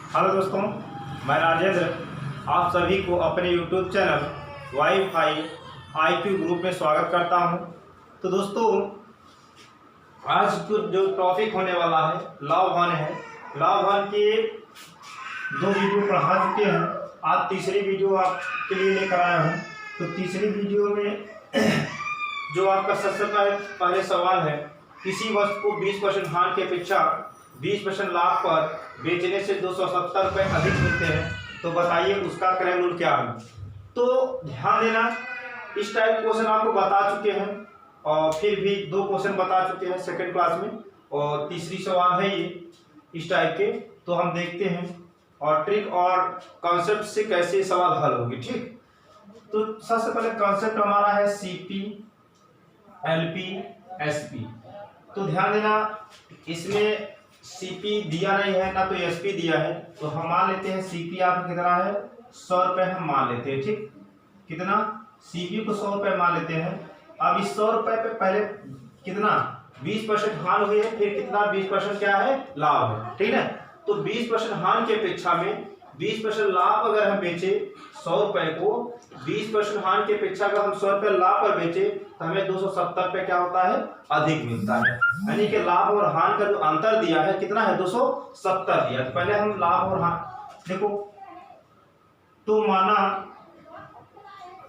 Hello दोस्तों, मैं राजेंद्र आप सभी को अपने YouTube channel wifi IQ group में स्वागत करता हूं। तो दोस्तों, आज जो टॉपिक होने वाला है लॉ वन है। लॉ वन के 2 वीडियो पढ़ा चुके हैं, आज तीसरी वीडियो आपके लिए लेकर आया हूं। तो तीसरी वीडियो में जो आपका सबसे पहले सवाल है, किसी वस्तु को 20% हानि की अपेक्षा 20% लाभ पर बेचने से 270 रुपये अधिक मिलते हैं, तो बताइए उसका क्रय मूल्य क्या है। तो ध्यान देना, इस टाइप क्वेश्चन आपको बता चुके हैं और फिर भी 2 क्वेश्चन बता चुके हैं सेकंड क्लास में, और तीसरी सवाल है ये इस टाइप के। तो हम देखते हैं और ट्रिक और कॉन्सेप्ट से कैसे सवाल हल होगी। ठीक, तो सबसे पहले कॉन्सेप्ट हमारा है CP LP SP। तो ध्यान देना, इसमें CP दिया नहीं है ना तो SP दिया है, तो हम मान लेते हैं CP आपका कितना है 100 रुपये हम मान लेते हैं। ठीक, कितना CP को 100 रुपये मान लेते हैं। अब इस 100 रुपये पे पहले कितना 20% हानि हुई है, फिर कितना 20% क्या है लाभ है। ठीक है, तो 20% हानि की अपेक्षा में 20% लाभ अगर हम बेचे 100 रुपये को, 20% हानि की अपेक्षा अगर हम 100 रुपये लाभ पर बेचे तो हमें 270 रुपये क्या होता है अधिक मिलता है। यानी कि लाभ और हानि का जो अंतर दिया है कितना है 270 दिया। तो पहले हम लाभ और हानि देखो, तो माना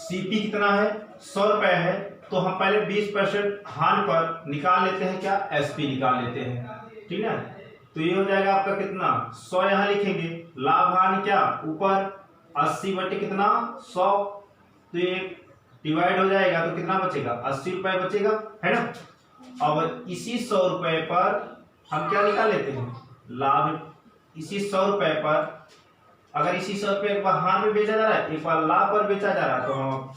CP कितना है 100 रुपये है, तो हम पहले 20% हानि पर निकाल लेते हैं क्या SP निकाल लेते हैं। ठीक है, तो ये हो जाएगा आपका कितना 100 यहाँ लिखेंगे, लाभ हानि क्या ऊपर 80 बटे कितना 100, तो ये डिवाइड हो जाएगा तो कितना बचेगा 80 रुपये बचेगा, है ना। अब इसी 100 रुपये पर हम क्या निकाल लेते हैं लाभ। इसी 100 रुपये पर अगर इसी 100 रुपये एक बार हानि में बेचा जा रहा है, एक बार लाभ पर बेचा जा रहा है, तो हम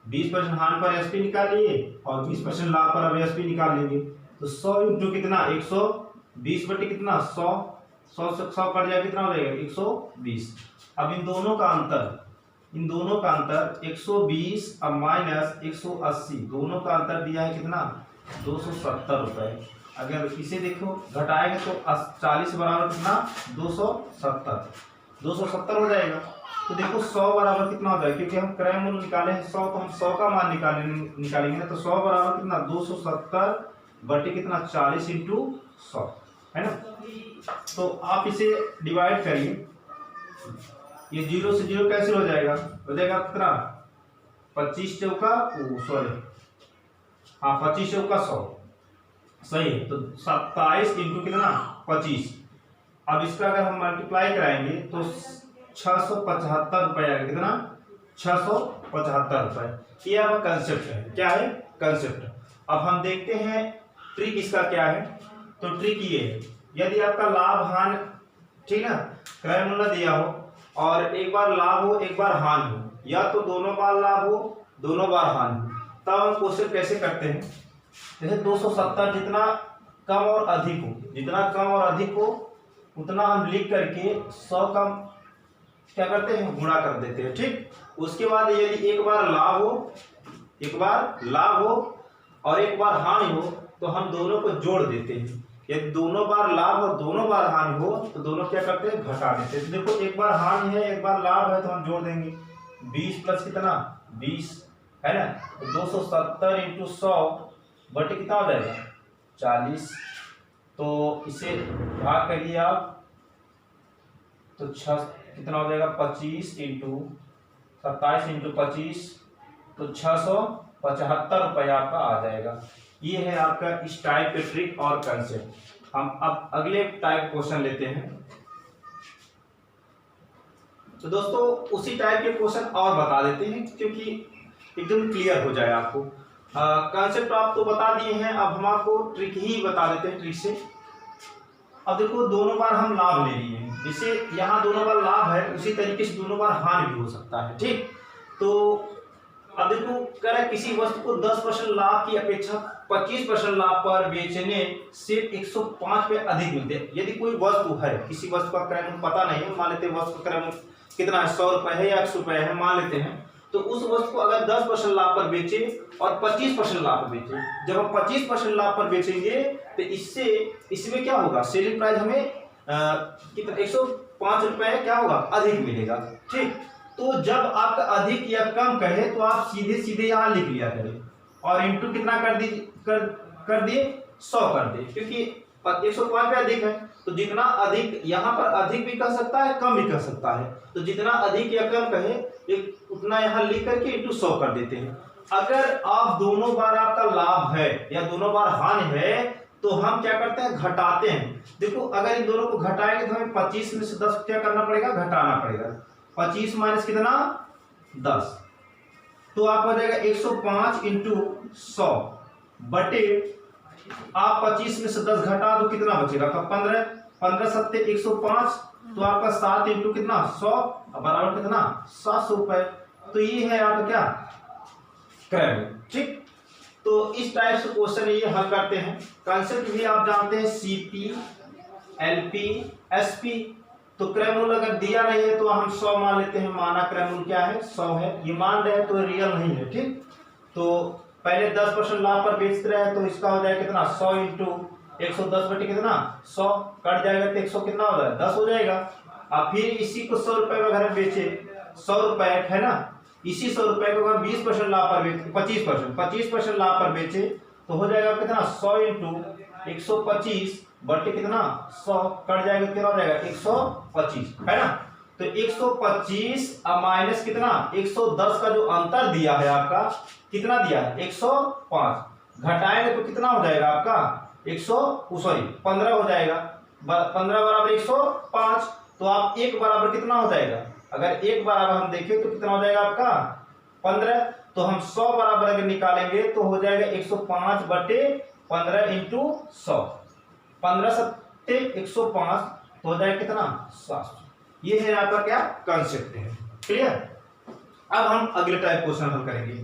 20% हानि पर SP निकाल लिए और 20% लाभ पर अब SP निकाल लेंगे। तो 100 इंटू कितना 120 बटे कितना 100 से 100 कट जाए कितना हो जाएगा 120। अब इन दोनों का अंतर 120 अब माइनस 180, दोनों का अंतर दिया है कितना 270 रुपये। अगर इसे देखो घटाएंगे तो 40 बराबर कितना 270 हो जाएगा। तो देखो 100 बराबर कितना हो जाएगा, क्योंकि हम क्रय मूल्य निकाले हैं 100, तो हम 100 का मान निकालेंगे ना, तो 100 बराबर कितना 270 बटे कितना 40 इंटू 100, है ना। तो आप इसे डिवाइड करिए, ये 0 से 0 कैंसिल हो जाएगा कितना 25 चौका 100 सही है। तो 27 इंटू कितना 25। अब इसका अगर हम मल्टीप्लाई कराएंगे तो 675 रुपये आएगा, कितना 675 रुपये। ये आपका कंसेप्ट है, क्या है कंसेप्ट। अब हम देखते हैं ट्रिक इसका क्या है। तो ट्रिक ये है, यदि आपका लाभ हानि ठीक है क्रय मूल्य दिया हो और एक बार लाभ हो एक बार हानि हो, या तो दोनों बार लाभ हो दोनों बार हानि हो, तब हम क्वेश्चन कैसे करते हैं। जैसे 270 जितना कम और अधिक हो, जितना कम और अधिक हो उतना हम लिख करके 100 का क्या करते हैं गुणा कर देते हैं। ठीक, उसके बाद यदि एक बार लाभ हो और एक बार हानि हो तो हम दोनों को जोड़ देते हैं। यदि दोनों बार लाभ और दोनों बार हानि हो तो दोनों क्या करते हैं घटा देते हैं। तो देखो एक बार हानि है एक बार लाभ है, तो हम जोड़ देंगे 20 प्लस कितना 20, है ना। तो 270 इंटू 100 बटे कितना हो जाएगा 40। तो इसे भाग करिए आप, तो 6 कितना हो जाएगा 25 इंटू 27 इंटू 25, तो 675 रुपये आपका आ जाएगा। ये है आपका इस टाइप के ट्रिक और कंसेप्ट। हम अब अगले टाइप क्वेश्चन लेते हैं। तो दोस्तों उसी टाइप के क्वेश्चन और बता देते हैं, क्योंकि एकदम क्लियर हो जाए आपको। कंसेप्ट आप तो बता दिए हैं, अब हम आपको ट्रिक ही बता देते हैं ट्रिक से। अब देखो दोनों बार हम लाभ ले लिए हैं, जैसे यहाँ दोनों बार लाभ है उसी तरीके से दोनों बार हानि भी हो सकता है। ठीक, तो अब देखो कह रहा है किसी वस्तु को 10% लाभ की अपेक्षा 25% लाभ पर बेचने से 105 पे अधिक मिलते हैं। यदि कोई वस्तु है, किसी वस्तु का क्रय मूल्य पता नहीं है, मान लेते हैं वस्तु का क्रय मूल्य कितना है 100 रुपये है या 100 रुपये है मान लेते हैं, तो उस वस्तु को अगर 10% लाभ पर बेचे और 25% लाभ पर बेचे, जब हम 25% लाभ पर बेचेंगे तो इसमें क्या होगा सेलिंग प्राइस हमें कितना 105 रुपए क्या होगा अधिक मिलेगा। ठीक, तो जब आपका अधिक या कम कहे तो आप सीधे सीधे यहाँ लिख लिया करें और इंटू कितना कर दिए 100 कर दिए, क्योंकि 105 पे अधिक है तो जितना अधिक यहाँ पर अधिक भी कर सकता है कम भी कर सकता है, तो जितना अधिक या कम कहे उतना यहाँ लिख करके इंटू 100 कर देते हैं। अगर आप दोनों बार आपका लाभ है या दोनों बार हानि है तो हम क्या करते हैं घटाते हैं। देखो अगर इन दोनों को घटाएंगे तो हमें 25 में से 10 क्या करना पड़ेगा घटाना पड़ेगा। 25 माइनस कितना 10, तो आप हो जाएगा 105 इंटू 100 बटे आप 25 में से 10 घटा दो कितना बचेगा 15, 15 सत्ते 105, तो आपका 7 इंटू कितना 100 बराबर कितना 700 रुपए। तो ये है आपका क्या क्रय मूल्य। ठीक, तो इस टाइप से क्वेश्चन ये हल करते हैं। कंसेप्ट भी आप जानते हैं सीपी, एलपी, एसपी। तो क्रय मूल्य अगर दिया नहीं है तो हम 100 मान लेते हैं, माना क्रय मूल्य क्या है 100 है, ये मान रहे हैं तो रियल नहीं है। ठीक, तो पहले 10% लाभ पर बेच रहे हैं तो इसका हो जाएगा कितना 100 इंटू 110 बटे कितना 100 कट जाएगा तो 100 कितना हो जाएगा 10 हो जाएगा। अब फिर इसी को 100 रुपए में अगर बेचे 100 रुपए है ना, इसी 100 रुपए को अगर 20% लाभ पर बेचे 25% लाभ पर बेचे तो हो जाएगा कितना 100 इंटू 125 बटे कितना 100 कट जाएगा कितना हो जाएगा 125 है ना। तो 125 माइनस कितना 110 का जो अंतर दिया है आपका कितना दिया है 105, घटाएंगे तो कितना हो जाएगा आपका 15 हो जाएगा। 15 बराबर 105, तो आप 1 बराबर कितना हो जाएगा, अगर 1 बराबर हम देखें तो कितना हो जाएगा आपका 15, तो हम 100 बराबर अगर निकालेंगे तो हो जाएगा 105 बटे 15 इंटू 100, 15 सत्ते 105 तो हो जाएगा कितना 700। ये है आपका क्या कंसेप्ट है। क्लियर। अब हम अगले टाइप क्वेश्चन हल करेंगे।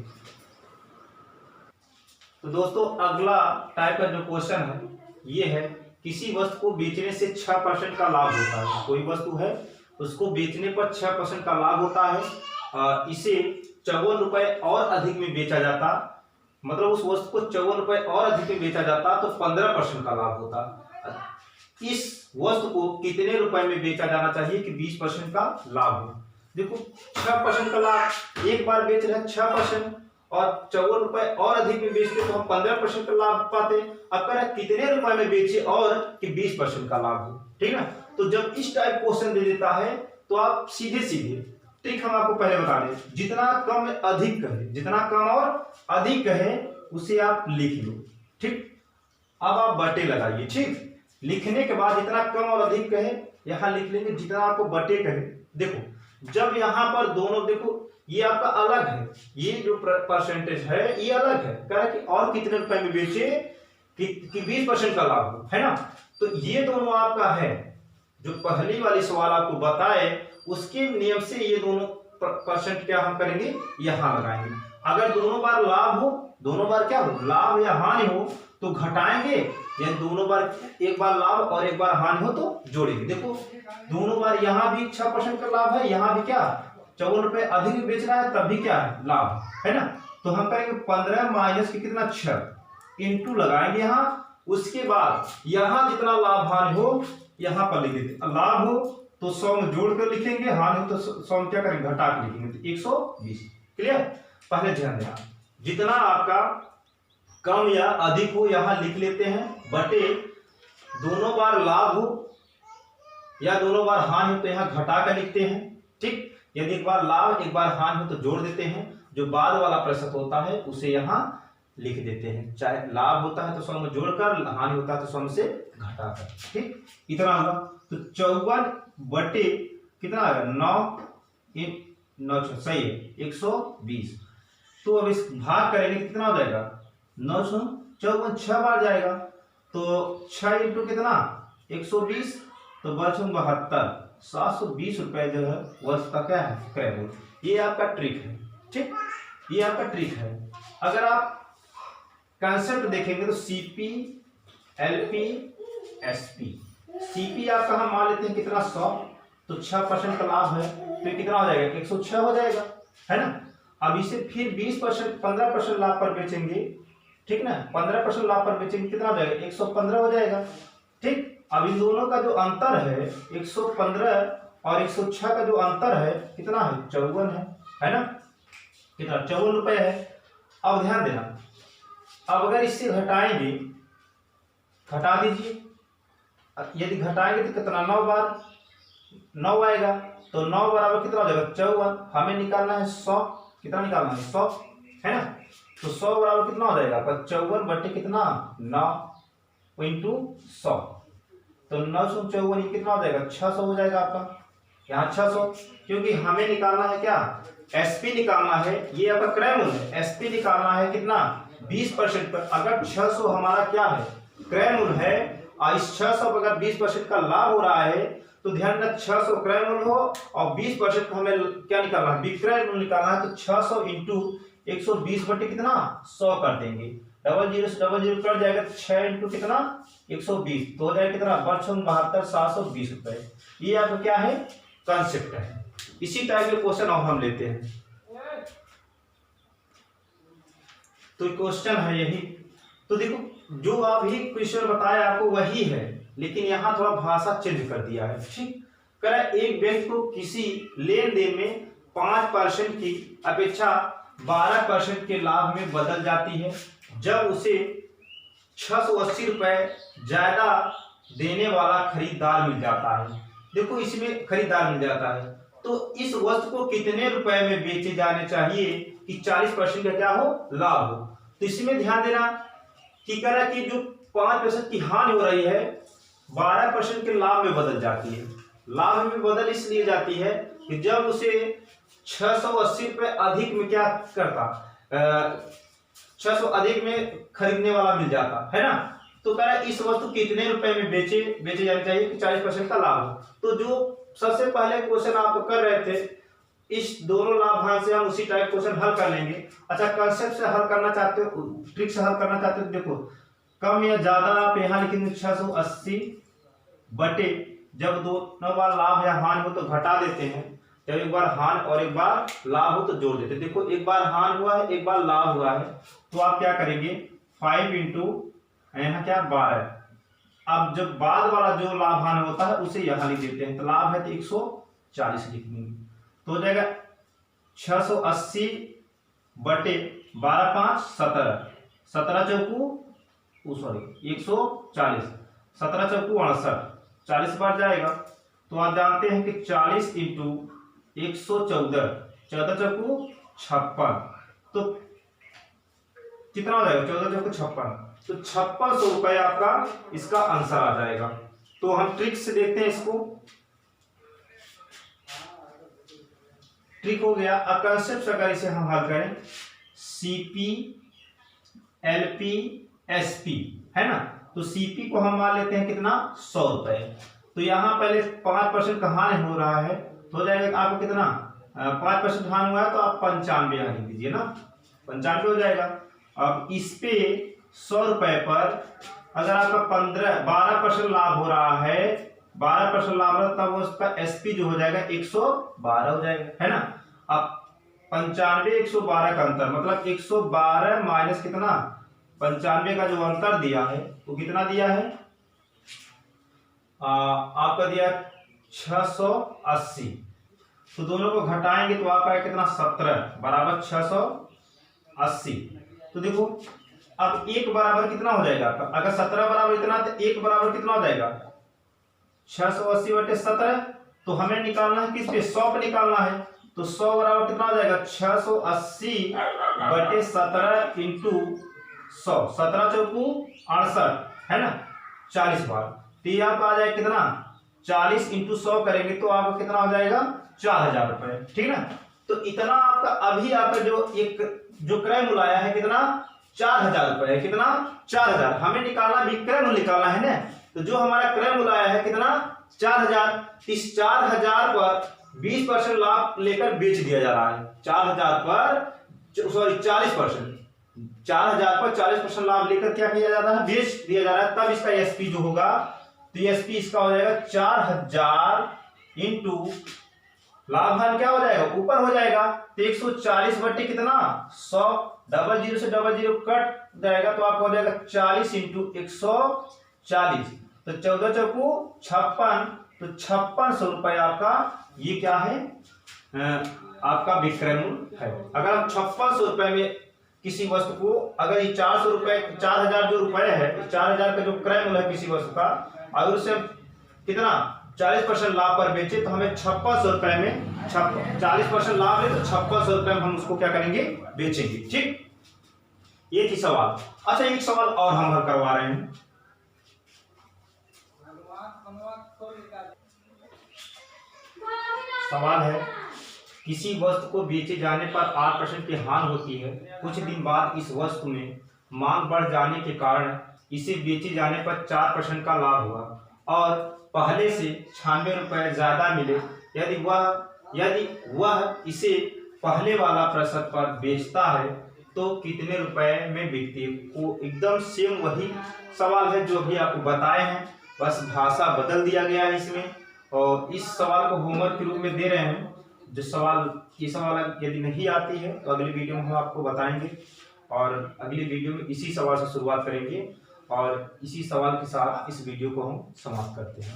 तो दोस्तों अगला टाइप का जो क्वेश्चन है ये है किसी वस्तु को बेचने से 6% का लाभ होता है। कोई वस्तु है उसको बेचने पर 6% का लाभ होता है, इसे 54 रुपए और अधिक में बेचा जाता, मतलब उस वस्तु को 54 रुपए और अधिक में बेचा जाता तो 15% का लाभ होता। इस वस्तु को कितने रुपए में बेचा जाना चाहिए कि 20% का लाभ हो। देखो 6% का लाभ, एक बार बेच रहे हैं 6% और 54 रुपए और अधिक में बेचते तो हम 15% का लाभ पाते। अब कह कितने रुपए में बेचे और कि 20% का लाभ हो। ठीक है, तो जब इस टाइप क्वेश्चन दे देता है तो आप सीधे सीधे ट्रिक हम आपको पहले बता दें, जितना कम अधिक कहे, जितना कम और अधिक कहे उसे आप लिख लो। ठीक, अब आप बटे लगाइए। ठीक, लिखने के बाद जितना कम और अधिक कहे यहां लिख लेंगे, जितना आपको बटे कहे। देखो जब यहां पर दोनों, देखो ये आपका अलग है, ये जो परसेंटेज है ये अलग है, कह रहा कि और कितने रुपए में बेचे कि 20% का लाभ हो, है ना। तो ये दोनों आपका है, जो पहली वाली सवाल आपको बताए उसके नियम से ये दोनों परसेंट क्या हम करेंगे यहां लगाएंगे। अगर दोनों बार लाभ हो, दोनों बार क्या हो लाभ या हानि हो तो घटाएंगे, या दोनों बार एक बार लाभ और एक बार हानि हो तो जोड़ेंगे। देखो दोनों बार यहाँ भी 6% का लाभ है, यहाँ भी क्या 54 रुपए अधिक बेच रहा है तब भी क्या है लाभ, है ना। तो हम करेंगे 15 माइनस के कितना 6 इंटू लगाएंगे यहाँ, उसके बाद यहाँ जितना लाभ हानि हो यहाँ पर लिख देते। लाभ हो तो 100 में जोड़ कर लिखेंगे, हानि हो तो 100 में क्या करेंगे घटा कर लिखेंगे, तो 120। क्लियर। पहले ध्यान देना, जितना आपका कम या अधिक हो यहां लिख लेते हैं, बटे दोनों बार लाभ हो या दोनों बार हानि हो तो यहां घटा कर लिखते हैं। ठीक, यदि एक बार लाभ एक बार हानि हो तो जोड़ देते हैं, जो बाद वाला प्रतिशत होता है उसे यहां लिख देते हैं। चाहे लाभ होता है तो 100 में जोड़कर, हानि होता है तो 100 से घटाकर। ठीक, इतना होगा। तो 54 बटे कितना आ गया 9 सही है 120। तो अब इस भाग करेंगे कितना हो जाएगा 954 6 बार जाएगा, तो 6 इंटू कितना 120 तो बच 72, 720 रुपए जो है वर्ष का क्या है क्रय मूल्य। ये आपका ट्रिक है। ठीक, ये आपका ट्रिक है। अगर आप कंसेप्ट देखेंगे तो सीपी, एलपी, एसपी। सीपी आपका हम मान लेते हैं कितना 100, तो 6% का लाभ है तो कितना हो जाएगा 106 हो जाएगा, है ना। अब इसे फिर 20% 15% लाभ पर बेचेंगे, ठीक ना, 15% लाभ पर बेचेंगे कितना हो जाएगा 115 हो जाएगा। ठीक, अब इन दोनों का जो अंतर है 115 और 106 का जो अंतर है कितना है 54 है ना, कितना 54 रुपए है। अब ध्यान देना, अब अगर इससे घटाएंगे, घटा दीजिए, यदि घटाएंगे तो कितना 9 बार 9 आएगा, तो 9 बराबर कितना हो जाएगा 54। हमें निकालना है 100, कितना निकालना है 100 है ना, तो 100 बराबर कितना हो जाएगा 54 बटे कितना 9 इंटू 100, तो 954 ये कितना हो जाएगा 600 हो जाएगा आपका यहाँ 600, क्योंकि हमें निकालना है क्या एसपी निकालना है, ये आपका क्रय मूल्य है, एसपी निकालना है कितना 20% पर। अगर 600 हमारा क्या है क्रय मूल्य है और इस 600 पर अगर 20% का लाभ हो रहा है तो ध्यान रखना 600 क्रय मूल्य हो और 20% का हमें क्या निकालना है विक्रय मूल्य निकालना है, तो 600 इंटू 120 बटे कितना 100 कर देंगे, डबल जीरो से डबल जीरो कट जाएगा, 6 इंटू कितना 120 तो हो जाएगा कितना 72,720 रुपए। ये आपका क्या है कंसेप्ट है। इसी टाइप के क्वेश्चन अब हम लेते हैं, तो क्वेश्चन है यही। तो देखो जो अभी क्वेश्चन बताया आपको वही है, लेकिन यहाँ थोड़ा भाषा चेंज कर दिया है। ठीक कह एक व्यक्ति को किसी लेन देन में 5% की अपेक्षा 12% के लाभ में बदल जाती है जब उसे 680 रुपए ज्यादा देने वाला खरीदार मिल जाता है। देखो इसमें खरीदार मिल जाता है, तो इस वस्तु को कितने रुपए में बेचे जाने चाहिए कि 40% का क्या हो लाभ हो। तो इसमें ध्यान देना कि कह रहा है कि जो 5% की हानि हो रही है 12% के लाभ में बदल जाती है। लाभ में बदल इसलिए जाती है कि जब उसे 680 रुपए अधिक में क्या करता 600 अधिक में खरीदने वाला मिल जाता है ना, तो कह रहा है इस वस्तु कितने रुपए में बेचे जाने चाहिए कि 40% का लाभ हो। तो जो सबसे पहले क्वेश्चन आप कर रहे थे इस दोनों लाभांश से हम उसी टाइप क्वेश्चन हल कर लेंगे। अच्छा कंसेप्ट से हल करना चाहते हो, ट्रिक से हल करना चाहते हो, देखो कम या ज्यादा आप यहाँ लिखेंगे 680 बटे जब दोनों बार लाभ या हानि हो तो घटा देते हैं, जब एक बार हानि और एक बार लाभ हो तो जोड़ देते हैं। देखो एक बार हानि हुआ है एक बार लाभ हुआ है, तो आप क्या करेंगे 5 इंटू यहाँ क्या 12, अब जब बाद वाला जो लाभ हानि होता है उसे यहाँ लिख देते हैं, तो लाभ है तो 140 लिख देंगे, तो हो जाएगा 680 बटे 12 5 17, 17 चौकू 140, 17 चौकू 68, 40 बार जाएगा, तो आप जानते हैं कि 40 इंटू 114, 14 चौकू 56, तो कितना हो जाएगा 14 चौकू 56, तो 5600 रुपए आपका इसका आंसर आ जाएगा। तो हम ट्रिक से देखते हैं इसको, ट्रिक हो गया। अब कंसेप्ट अगर इसे हम हल करें सीपी एलपी एसपी है ना, तो सीपी को हम मान लेते हैं कितना 100 रुपए, तो यहाँ पहले 5% का हानि हो रहा है तो हो जाएगा आपको कितना 5% हानि हुआ है तो आप 95 यहाँ लिख दीजिए ना, 95 हो जाएगा। अब इस पे 100 रुपए पर अगर आपका 12% लाभ हो रहा है, 12% लाभ है तब उसका एसपी जो हो जाएगा 112 हो जाएगा है ना। अब 95 112 का अंतर मतलब 112 माइनस कितना 95 का जो अंतर दिया है वो कितना दिया है आपका दिया 680, तो दोनों को घटाएंगे तो आपका कितना 17 बराबर 680। तो देखो अब एक बराबर कितना हो जाएगा आपका, अगर 17 बराबर इतना तो एक बराबर कितना हो जाएगा 680 बटे 17, तो हमें निकालना है किस पे 100 पे निकालना है, तो 100 बराबर कितना हो जाएगा 680 बटे 17 इंटू 100, 17 चौकू 68 है ना 40 बार, तो ये आप आ जाएगा कितना 40 इंटू 100 करेंगे तो आपका कितना हो जाएगा 4000 रुपए, ठीक ना। तो इतना आपका अभी आपका जो क्रय मूल्य आया है कितना 4000 रुपए है, कितना 4000, हमें निकालना विक्रय मूल्य निकालना है ना, तो जो हमारा क्रय मूल्य आया है कितना 4000, इस 4000 पर 20% लाभ लेकर बेच दिया जा रहा है, 4000 पर सॉरी 40%, 4000 पर 40% लाभ लेकर क्या किया जा रहा है बेच दिया जा रहा है, तब इसका एसपी जो होगा तो एसपी इसका हो जाएगा 4000 इंटू लाभ हानि क्या हो जाएगा ऊपर हो जाएगा, तो 140 बट्टे कितना 100, डबल जीरो से डबल जीरो कट जाएगा तो आपका हो जाएगा 40 इंटू 140, तो 14 चौको 56, तो 5600 रुपये आपका ये क्या है, आपका विक्रय मूल्य है। अगर हम 5600 रुपये में किसी वस्तु को, अगर ये 400 रुपये, 4000 जो रुपए है, 4000 का जो क्रय मूल्य है किसी वस्तु का, अगर उसे कितना 40% लाभ पर बेचे तो हमें 5600 रुपये में 40% लाभ है तो 5600 रुपये में हम उसको क्या करेंगे, बेचेंगे। ठीक, ये थी सवाल। अच्छा, एक सवाल और हम हल करवा रहे हैं। सवाल है, किसी वस्तु को बेचे जाने पर 8% की हानि होती है। कुछ दिन बाद इस वस्तु में मांग बढ़ जाने के कारण इसे बेचे जाने पर 4% का लाभ हुआ और पहले से 96 रुपये ज्यादा मिले। यदि वह इसे पहले वाला प्रतिशत पर बेचता है तो कितने रुपए में बिकती है। वो एकदम सेम वही सवाल है जो अभी आपको बताए हैं, बस भाषा बदल दिया गया है इसमें। और इस सवाल को होमवर्क के रूप में दे रहे हैं। जो सवाल, ये सवाल यदि नहीं आती है तो अगली वीडियो में हम आपको बताएंगे, और अगली वीडियो में इसी सवाल से शुरुआत करेंगे और इसी सवाल के साथ इस वीडियो को हम समाप्त करते हैं।